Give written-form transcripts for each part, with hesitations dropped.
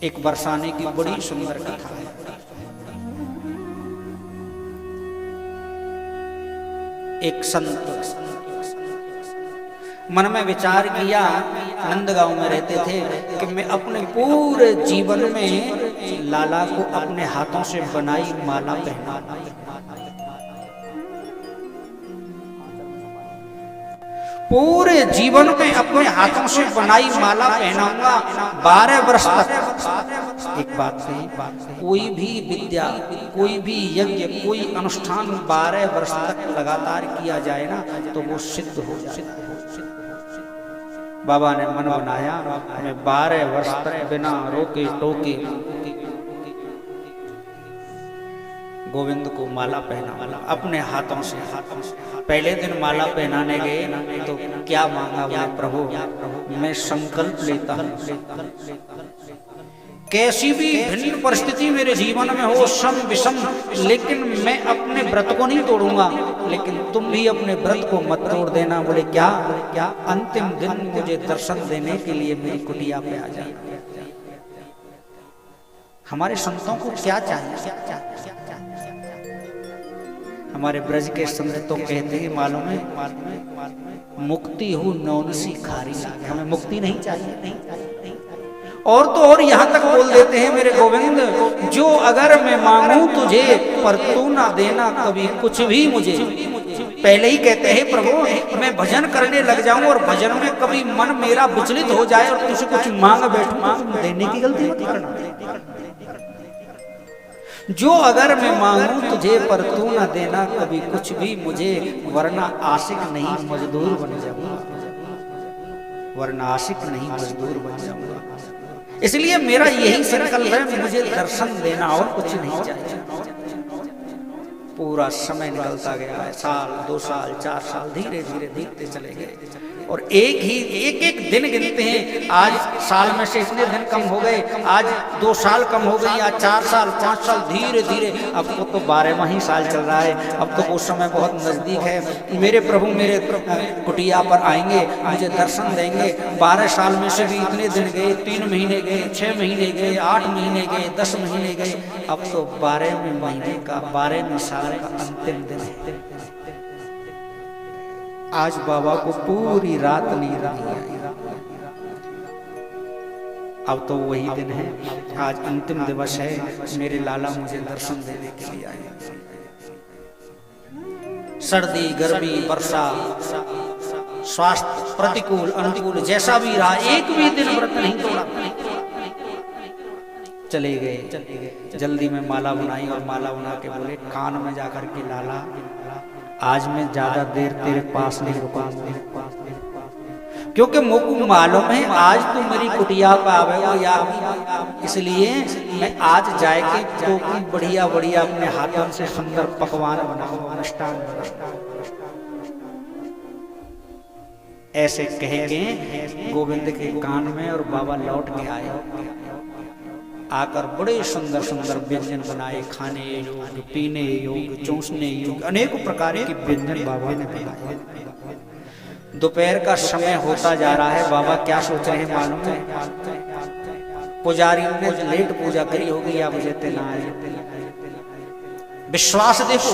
एक बरसाने की बड़ी सुंदर कथा है। एक संत मन में विचार किया, नंदगांव में रहते थे, कि मैं अपने पूरे जीवन में लाला को अपने हाथों से बनाई माला पहना। पूरे जीवन में अपने हाथों से बनाई माला पहनाऊंगा 12 वर्ष तक। एक बात कही, कोई भी विद्या, कोई भी यज्ञ, कोई अनुष्ठान 12 वर्ष तक लगातार किया जाए ना तो वो सिद्ध हो जाए। बाबा ने मन बनाया, मैं 12 वर्ष तक बिना रोके टोके गोविंद को माला पहना अपने हाथों से। पहले दिन माला पहनाने गए तो क्या मांगा, बोले प्रभु मैं संकल्प लेता हूँ, कैसी भी भिन्न परिस्थिति मेरे जीवन में हो, सम विषम, लेकिन मैं अपने व्रत को नहीं तोड़ूंगा, लेकिन तुम भी अपने व्रत को मत तोड़ देना। बोले क्या? अंतिम दिन मुझे दर्शन देने के लिए मेरी कुटिया पे आ जाए। हमारे संतों को क्या चाहिए? हमारे ब्रज के संत तो कहते हैं, मालूम है, मुक्ति हो नौनसी खारी लागे, हमें मुक्ति नहीं चाहिए। और तो और यहाँ तक बोल देते हैं, मेरे गोविंद, जो अगर मैं मांगू तुझे पर तू ना देना कभी कुछ भी मुझे। पहले ही कहते हैं, प्रभु मैं भजन करने लग जाऊं और भजन में कभी मन मेरा विचलित हो जाए और तुझसे कुछ मांग बैठूं, देने की गलती मत करना। जो अगर मैं मांगू तुझे पर तू ना देना कभी कुछ भी मुझे, वरना आशिक नहीं मजदूर बन जाऊंगा, वरना आशिक नहीं मजदूर बन जाऊंगा। इसलिए मेरा यही संकल्प है, मुझे दर्शन देना और कुछ नहीं चाहिए। पूरा समय निकलता गया है, साल 2 साल 4 साल धीरे धीरे बीतते चले गए और एक दिन गिनते हैं। आज साल में से इतने दिन कम हो गए, आज 2 साल कम हो गई, आज 4 साल 5 साल, धीरे धीरे अब तो 12वां ही साल चल रहा है। अब तो वो समय बहुत नजदीक है। मेरे प्रभु मेरे कुटिया पर आएंगे, मुझे दर्शन देंगे। 12 साल में से भी इतने दिन गए, 3 महीने गए, 6 महीने गए, 8 महीने गए, 10 महीने गए, अब तो 12वें महीने का 12वें साल का अंतिम दिन है। आज बाबा को पूरी रात नींद नहीं आई। अब तो वही दिन है, आज अंतिम दिवस है, मेरे लाला मुझे दर्शन देने के लिए आए। सर्दी गर्मी वर्षा स्वास्थ्य प्रतिकूल अनुकूल जैसा भी रहा, एक भी दिन व्रत नहीं तोड़ा। चले गए, जल्दी में माला बनाई और माला बना के बोले कान में जाकर के, लाला आज मैं ज्यादा देर तेरे पास नहीं रुकूंगा, क्योंकि मुझको मालूम है आज तू मेरी कुटिया पे आवेगा या, इसलिए मैं आज जाके तो बढ़िया बढ़िया अपने हाथों से सुंदर पकवान बनाऊंगा, मिष्ठान बनाऊंगा। ऐसे कह के गोविंद के कान में और बाबा लौट के आए। आकर बड़े सुंदर सुंदर व्यंजन बनाए, खाने योग्य, पीने योग्य, चूसने योग्य, अनेक प्रकार के व्यंजन बाबा ने बनाए। दोपहर का समय होता जा रहा है, बाबा क्या सोच रहे हैं मालूम है? पुजारी ने लेट पूजा करी होगी या मुझे ना आए। विश्वास देखो,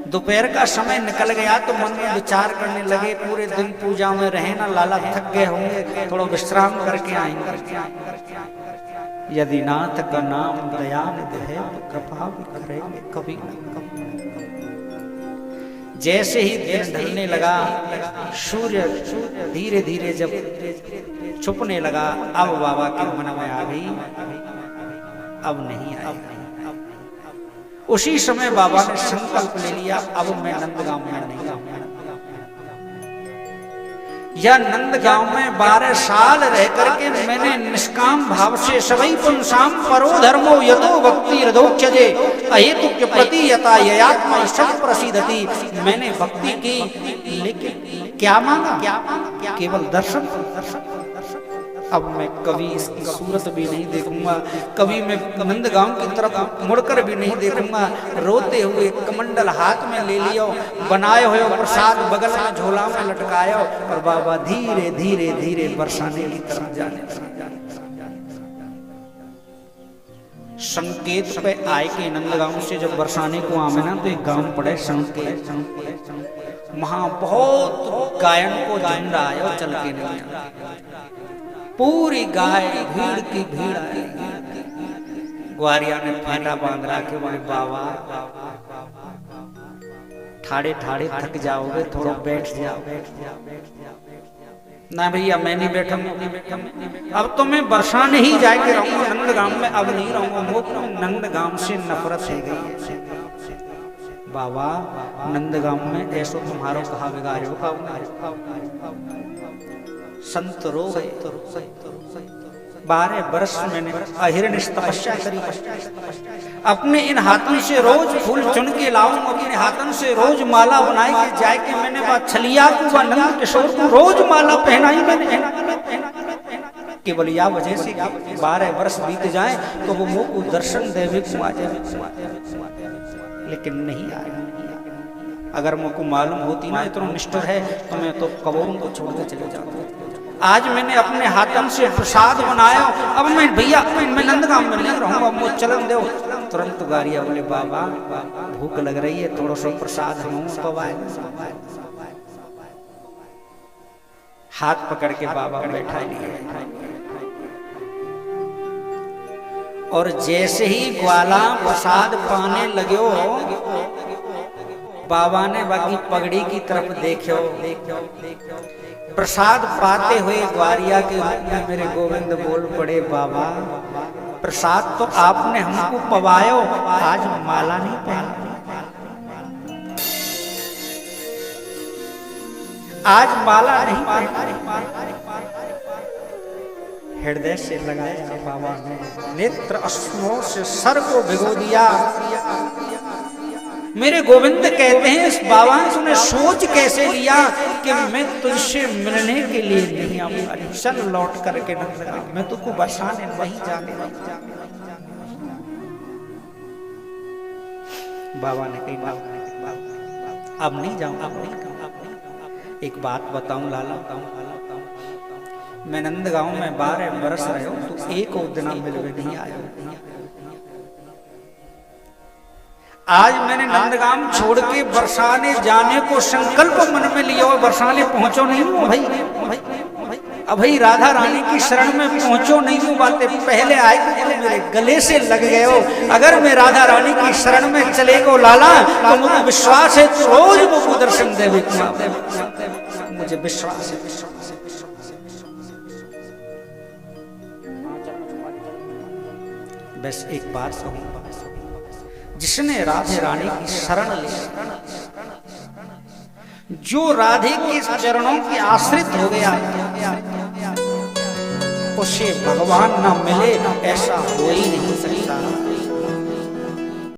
दोपहर का समय निकल गया तो मन में विचार करने लगे, पूरे दिन पूजा में रहे ना, लाला थक गए होंगे, थोड़ा विश्राम करके आएंगे। यदि नाथ का नाम दयानिधि है तो कृपा भी करेंगे कभी न कभी। जैसे ही दिन ढलने लगा, सूर्य धीरे धीरे जब छुपने लगा, अब बाबा के मन में आ गई, अब नहीं आई। उसी समय बाबा ने संकल्प ले लिया, अब मैं नंदगांव में नहीं आऊंगा। या नंदगांव में 12 साल रह करके मैंने निष्काम भाव से सभी पुंसाम परो धर्मो यतो भक्ति हृदोच्यजे अहेतुक्य प्रति यता ययात्मा सब प्रसिद्धति। मैंने भक्ति की, लेकिन क्या मांगा? केवल दर्शन। अब मैं कभी इसकी सूरत भी नहीं देखूंगा, कभी मैं नंदगांव की तरफ मुड़कर भी नहीं देखूंगा। रोते हुए कमंडल हाथ में ले लियो, बनाए हुए प्रसाद बगल में झोला में लटकायो और बाबा धीरे धीरे धीरे बरसाने की तरफ जाने लगे। संकेत पे आए के नंदगांव से जब बरसाने को आवे ना तो एक गांव पड़े संकेत, वहां बहुत गायन को झुंड आया और चल के नहीं आया, पूरी गाय भीड़ की भीड़ आई। ग्वारिया ने फेंटा बांध रहा के बोले बाबा ठाड़े ठाड़े थक जाओगे, थोड़ा बैठ जाओ। ना भैया मैं नहीं बैठूंगा, अब तो मैं बरसाने ही जाके रहूंगा, नंदगांव में अब नहीं रहूंगा, नंदगांव से नफरत है गई। बाबा नंदगांव में ऐसो तुम्हारो कहा बिगाड़ो का संत रो गए। 12 वर्ष मैंने अहिर्निश तपस्या करी, अपने इन हाथों से रोज फूल चुन के लाऊं, अपने हाथों से रोज माला बनाई के जाए के मैंने बात छलिया को नंद किशोर को रोज माला पहनाई मैंने, केवल या वजह से 12 वर्ष बीत जाए तो वो मुख को दर्शन देवे को आ जाए, लेकिन नहीं आया। अगर मुझको मालूम होती ना इतना निष्ठुर है तो मैं तो कबरों को छोड़ के चले जाता। आज मैंने अपने हाथों से प्रसाद बनाया, अब मैं भैया मैं नंदगांव में नहीं रहूंगा, मुझे चलन दो। तुरंत गारिया बोले बाबा भूख लग रही है, थोड़ा सा प्रसाद हम पवाए। हाथ पकड़ के बाबा बैठा लिए, और जैसे ही ग्वाला प्रसाद पाने लगे बाबा ने बाकी पगड़ी की तरफ देखो, प्रसाद पाते हुए ग्वारिया के रूप में मेरे गोविंद बोल पड़े बाबा प्रसाद तो आपने हमको पवायो, आज माला नहीं पहना, आज माला नहीं पहना। हृदय से लगाया बाबा ने, नेत्र अश्रुओं से सर को भिगो दिया। मेरे गोविंद कहते हैं इस बाबा ने तूने सोच कैसे लिया कि मैं तुझसे मिलने के लिए नहीं आऊंगा, चल लौट करके नंदगांव, मैं तुझको बसाने वहीं जाने। बाबा ने कही अब नहीं जाऊंगा। एक बात बताऊं लाला, मैं नंदगांव में 12 बरस रहे हो, तू एक और दिन मिलवे नहीं आया। आज मैंने नंदगांव छोड़ के बरसाने जाने को संकल्प मन में लिया और बरसाने पहुंचो नहीं हूं भाई, अभी राधा रानी की शरण में पहुंचो नहीं हूं। बातें पहले आए तो मेरे गले से लग गए हो, अगर मैं राधा रानी की शरण में चले गो लाला तो मुझे विश्वास है तो रोज मुझको दर्शन देवे, मुझे विश्वास है। बस एक बात कहूं, जिसने राधे रानी की शरण ली, जो राधे के चरणों के आश्रित हो गया, उसे भगवान न मिले ऐसा हो ही नहीं सकता।